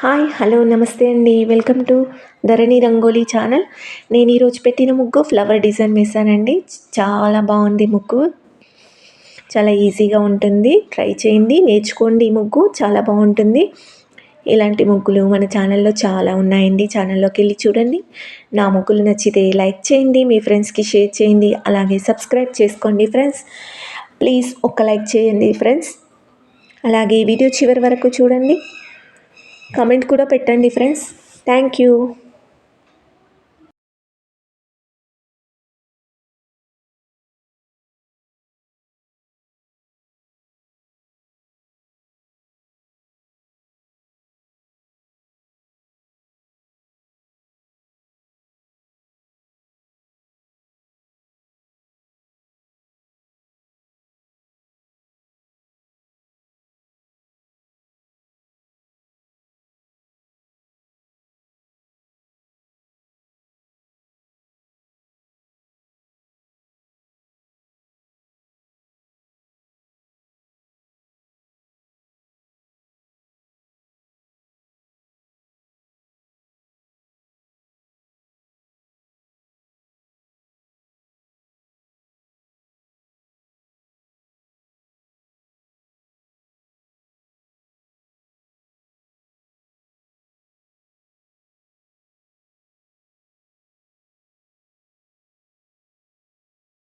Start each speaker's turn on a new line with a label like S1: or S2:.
S1: Hi hello నమస్తే అండి. Welcome to Dharani rangoli channel. నేను ఈరోజు పెట్టిన ముగ్గు ఫ్లవర్ డిజైన్ వేసానండి. చాలా బాగుంది ముగ్గు. చాలా ఈజీగా ఉంటుంది. ట్రై చేయండి, నేర్చుకోండి. ఈ ముగ్గు చాలా బాగుంటుంది. ఇలాంటి ముగ్గులు మన ఛానల్లో చాలా ఉన్నాయండి. ఛానల్లోకి వెళ్ళి చూడండి. నా ముగ్గులు నచ్చితే లైక్ చేయండి, మీ ఫ్రెండ్స్కి షేర్ చేయండి, అలాగే సబ్స్క్రైబ్ చేసుకోండి ఫ్రెండ్స్. ప్లీజ్ ఒక్క లైక్ చేయండి ఫ్రెండ్స్. అలాగే ఈ వీడియో చివరి వరకు చూడండి. కామెంట్ కూడా పెట్టండి ఫ్రెండ్స్. Thank you.